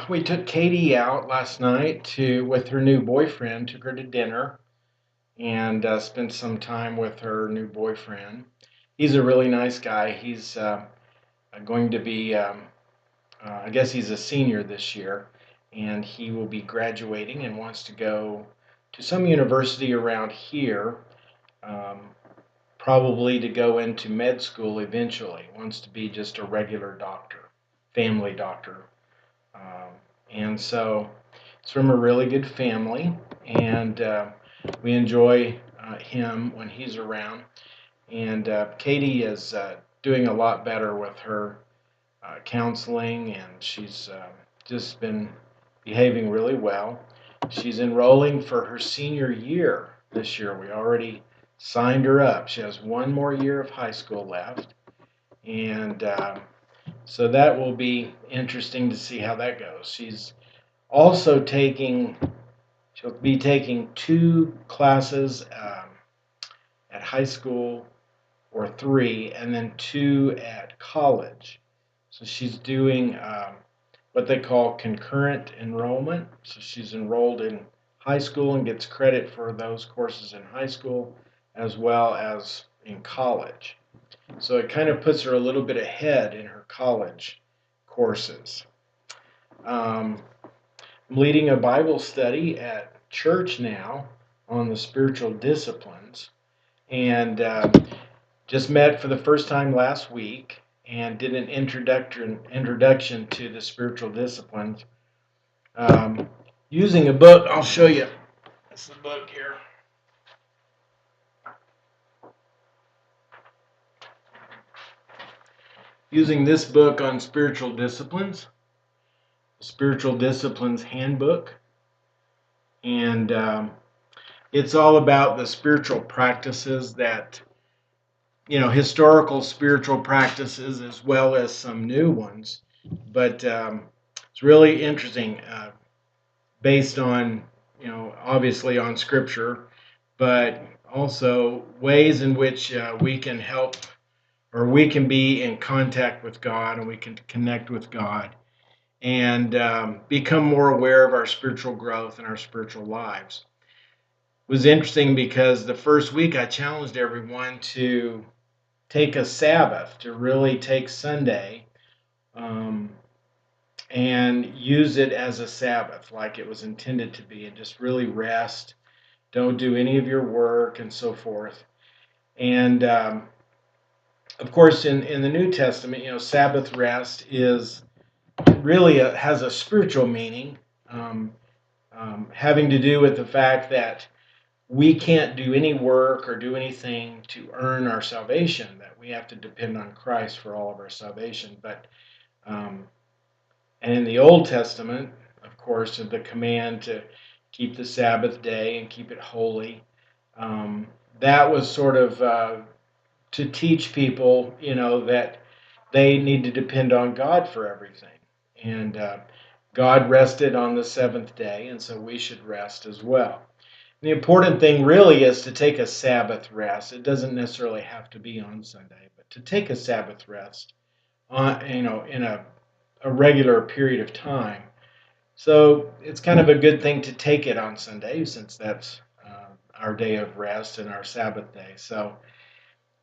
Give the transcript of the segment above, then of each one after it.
We took Katie out last night to with her new boyfriend. Took her to dinner and spent some time with her new boyfriend. He's a really nice guy. He's going to be, I guess he's a senior this year, and he will be graduating and wants to go to some university around here, um, probably to go into med school eventually. Wants to be just a regular doctor, family doctor. Um, and so it's from a really good family, and we enjoy him when he's around. And Katie is doing a lot better with her counseling, and she's just been behaving really well. She's enrolling for her senior year this year. We already signed her up. She has one more year of high school left, and so that will be interesting to see how that goes. Also taking, she'll be taking two classes at high school, or three, and then two at college. So she's doing what they call concurrent enrollment. So she's enrolled in high school and gets credit for those courses in high school as well as in college. So it kind of puts her a little bit ahead in her college courses. Um, I'm leading a Bible study at church now on the spiritual disciplines, and just met for the first time last week and did an introduction to the spiritual disciplines um, using a book. I'll show you. It's the book here. Using this book on spiritual disciplines, Spiritual Disciplines Handbook, and it's all about the spiritual practices that, historical spiritual practices as well as some new ones. But it's really interesting, based on, obviously on scripture, but also ways in which we can help, or we can be in contact with God, and we can connect with God and become more aware of our spiritual growth and our spiritual lives. It was interesting because the first week I challenged everyone to take a Sabbath, to really take Sunday um, and use it as a Sabbath like it was intended to be, and just really rest. Don't do any of your work and so forth. And of course, in the New Testament, Sabbath rest is really has a spiritual meaning, um, having to do with the fact that we can't do any work or do anything to earn our salvation, that we have to depend on Christ for all of our salvation. But um, and in the Old Testament, of course, the command to keep the Sabbath day and keep it holy, um, that was sort of to teach people, that they need to depend on God for everything. And God rested on the seventh day, and so we should rest as well. The important thing really is to take a Sabbath rest. It doesn't necessarily have to be on Sunday, but to take a Sabbath rest on, in a regular period of time. So it's kind of a good thing to take it on Sunday, since that's our day of rest and our Sabbath day. So,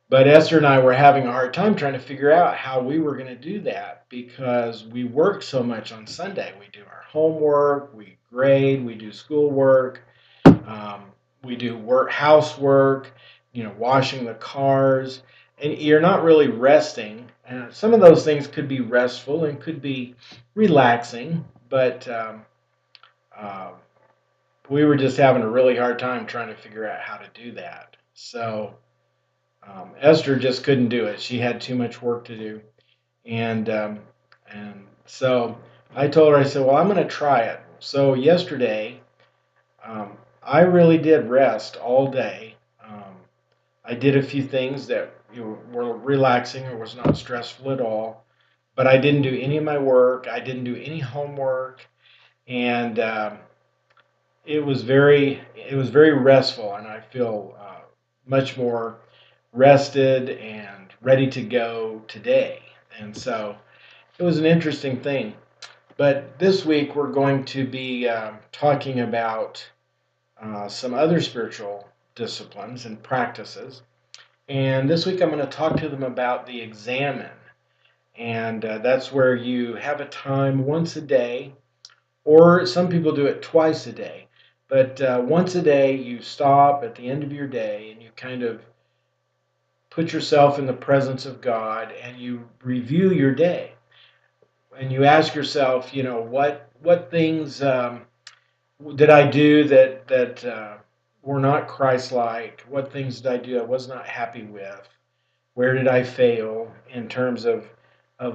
but Esther and I were having a hard time trying to figure out how we were going to do that, because we work so much on Sunday. We do our homework, we grade, we do schoolwork, um, we do housework, washing the cars, and you're not really resting. Some of those things could be restful and could be relaxing, but uh, we were just having a really hard time trying to figure out how to do that. So Esther just couldn't do it. She had too much work to do, and so I told her, I said, "Well, I'm going to try it." So yesterday, I really did rest all day. I did a few things that were relaxing or was not stressful at all, but I didn't do any of my work. I didn't do any homework, and it was very restful, and I feel much more rested and ready to go today. And so it was an interesting thing. But this week we're going to be talking about some other spiritual disciplines and practices. And this week I'm going to talk to them about the examen. And that's where you have a time once a day, or some people do it twice a day. But once a day, you stop at the end of your day and you kind of put yourself in the presence of God and you review your day. And you ask yourself, what things did I do that were not Christ-like? What things did I do I was not happy with? Where did I fail in terms of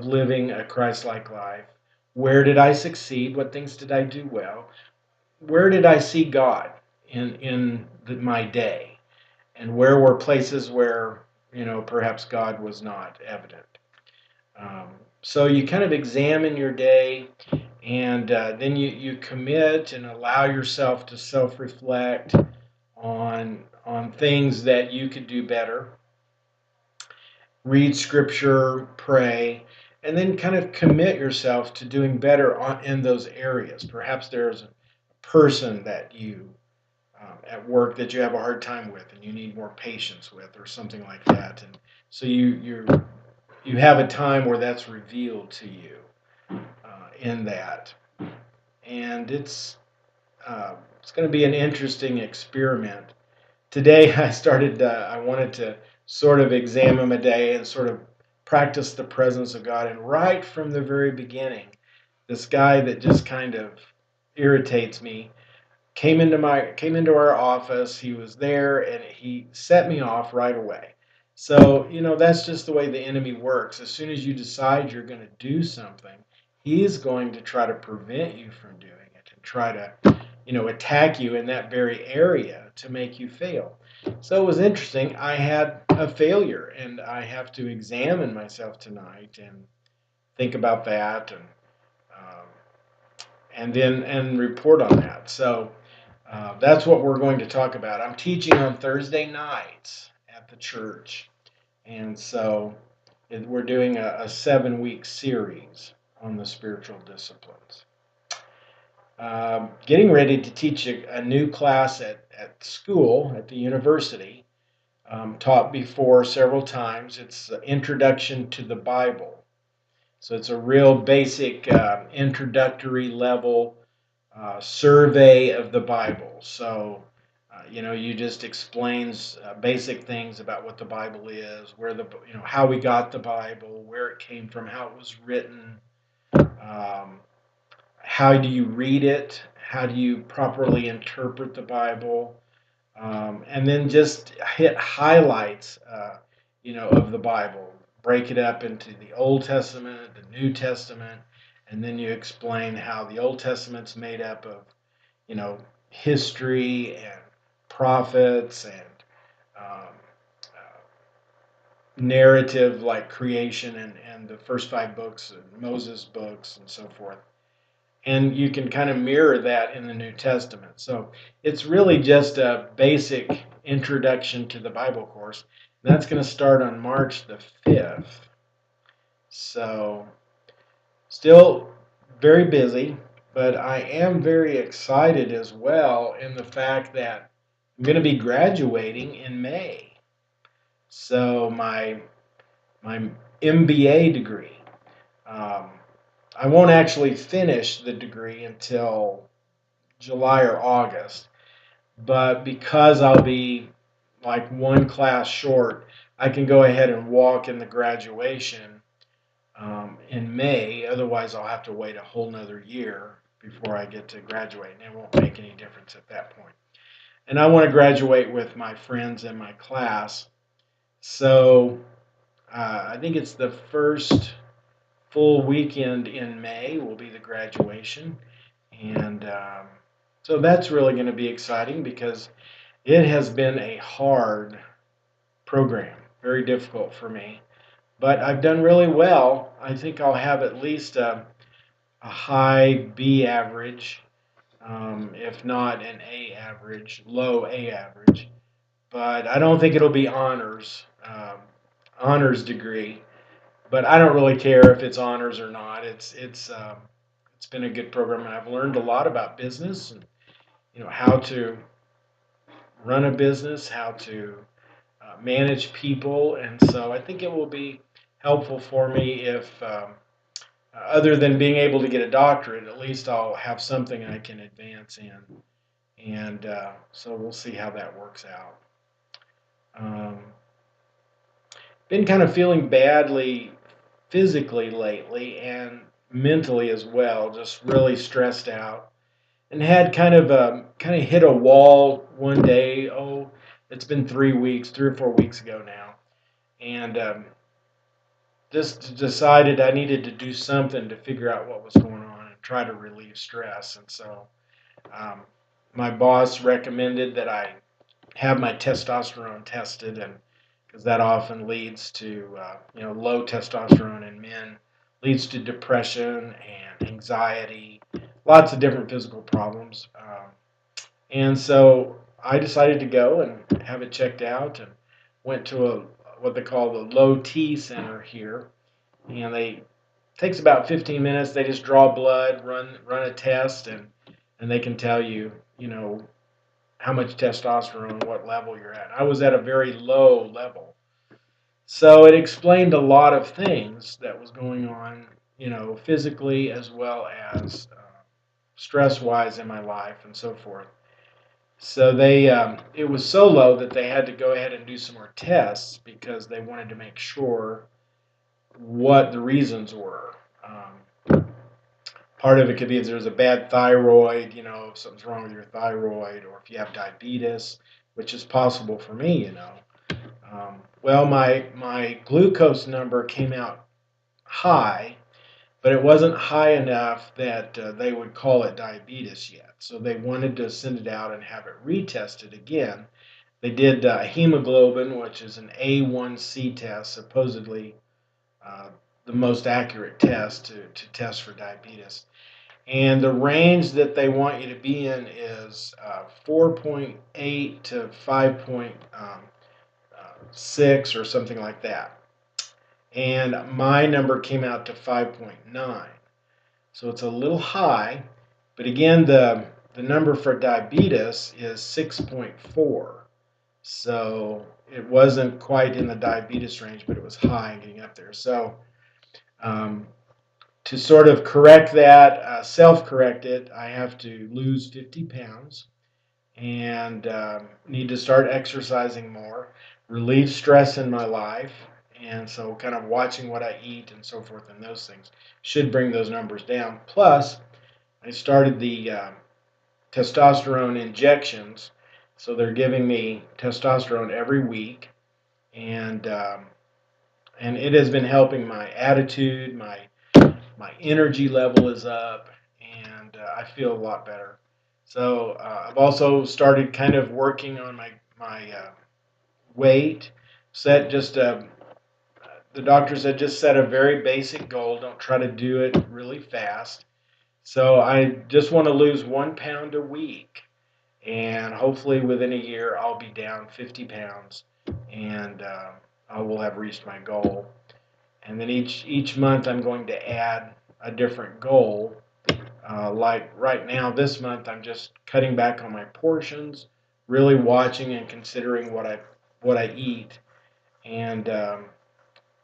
living a Christ-like life? Where did I succeed? What things did I do well? Where did I see God in my day? And where were places where perhaps God was not evident? Um, so you kind of examine your day, and then you commit and allow yourself to self-reflect on things that you could do better. Read scripture, pray, and then kind of commit yourself to doing better in those areas. Perhaps there's a person that you at work that you have a hard time with, and you need more patience with, or something like that. And so you have a time where that's revealed to you in that, and it's going to be an interesting experiment. Today, I wanted to sort of examine my day and sort of practice the presence of God. And right from the very beginning, this guy that just kind of irritates me came into our office. He was there and he set me off right away. So, that's just the way the enemy works. As soon as you decide you're going to do something, he's going to try to prevent you from doing it and try to, attack you in that very area to make you fail. So it was interesting. I had a failure and I have to examine myself tonight and think about that um, and report on that. So that's what we're going to talk about. I'm teaching on Thursday nights at the church, and so we're doing a 7-week series on the spiritual disciplines. Getting ready to teach a new class at school, at the university, taught before several times. It's Introduction to the Bible. So it's a real basic introductory level survey of the Bible. So, you just explains basic things about what the Bible is, how we got the Bible, where it came from, how it was written, how do you read it, how do you properly interpret the Bible, and then just hit highlights, of the Bible. Break it up into the Old Testament, the New Testament, and then you explain how the Old Testament's made up of, history and prophets and um, narrative like creation and the first 5 books, and Moses books, and so forth. And you can kind of mirror that in the New Testament. So it's really just a basic introduction to the Bible course. And that's going to start on March the 5th. So still very busy, but I am very excited as well in the fact that I'm going to be graduating in May. So my MBA degree. Um, I won't actually finish the degree until July or August, but because I'll be like one class short, I can go ahead and walk in the graduation in May. Otherwise, I'll have to wait a whole nother year before I get to graduate, and it won't make any difference at that point. And I want to graduate with my friends in my class, so I think it's the first full weekend in May will be the graduation, and so that's really going to be exciting because it has been a hard program, very difficult for me, but I've done really well. I think I'll have at least a high B average, if not an A average, low A average, but I don't think it'll be honors degree. But I don't really care if it's honors or not. It's it's been a good program, and I've learned a lot about business and how to run a business, how to manage people, and so I think it will be helpful for me if, other than being able to get a doctorate, at least I'll have something I can advance in, and so we'll see how that works out. Um, been kind of feeling badly physically lately and mentally as well, just really stressed out, and had kind of hit a wall one day. Oh, it's been 3 weeks, 3 or 4 weeks ago now, and just decided I needed to do something to figure out what was going on and try to relieve stress. And so um, my boss recommended that I have my testosterone tested, and because that often leads to low testosterone in men leads to depression and anxiety, lots of different physical problems. And so I decided to go and have it checked out, and went to what they call the low T center here, and they takes about 15 minutes. They just draw blood, run a test, and they can tell you how much testosterone, what level you're at. I was at a very low level, so it explained a lot of things that was going on, physically as well as stress wise in my life and so forth. So it was so low that they had to go ahead and do some more tests because they wanted to make sure what the reasons were. Part of it could be if there's a bad thyroid, if something's wrong with your thyroid, or if you have diabetes, which is possible for me. Well, my glucose number came out high, but it wasn't high enough that they would call it diabetes yet. So they wanted to send it out and have it retested again. They did hemoglobin, which is an A1C test, supposedly uh, the most accurate test to test for diabetes. And the range that they want you to be in is 4.8 to 5.6 or something like that. And my number came out to 5.9. So it's a little high, but again, the number for diabetes is 6.4. So it wasn't quite in the diabetes range, but it was high getting up there. So um, to sort of correct that, self-correct it, I have to lose 50 pounds and need to start exercising more, relieve stress in my life, and so kind of watching what I eat and so forth and those things should bring those numbers down. Plus, I started the testosterone injections, so they're giving me testosterone every week, and it has been helping my attitude, my energy level is up, and I feel a lot better. So I've also started kind of working on my weight. Set just The doctor said just set a very basic goal. Don't try to do it really fast. So I just want to lose 1 pound a week, and hopefully within a year I'll be down 50 pounds, and I will have reached my goal. And then each month I'm going to add a different goal. Like right now, this month, I'm just cutting back on my portions, really watching and considering what I eat, and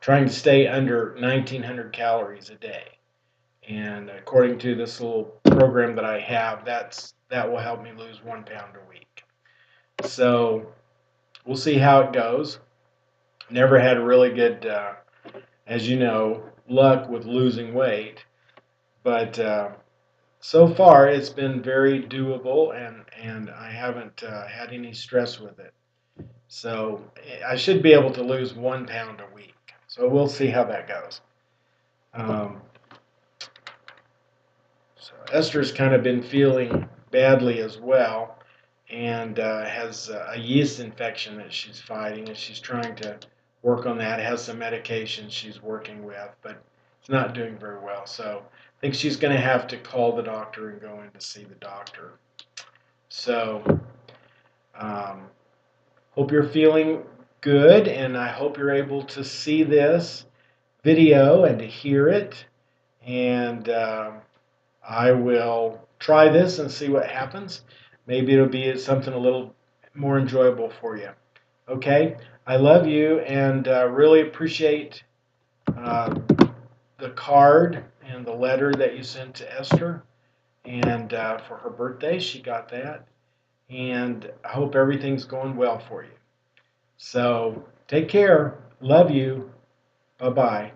trying to stay under 1,900 calories a day. And according to this little program that I have, that will help me lose 1 pound a week. So we'll see how it goes. Never had really good, as you know, luck with losing weight, but so far it's been very doable, and I haven't had any stress with it. So I should be able to lose 1 pound a week. So we'll see how that goes. Um, so Esther's kind of been feeling badly as well, and has a yeast infection that she's fighting, and she's trying to work on that. Has some medication she's working with, but it's not doing very well. So I think she's going to have to call the doctor and go in to see the doctor. So um, hope you're feeling good, and I hope you're able to see this video and to hear it, and I will try this and see what happens. Maybe it'll be something a little more enjoyable for you. Okay? I love you and really appreciate uh, the card and the letter that you sent to Esther. And for her birthday, she got that. And I hope everything's going well for you. So take care. Love you. Bye bye.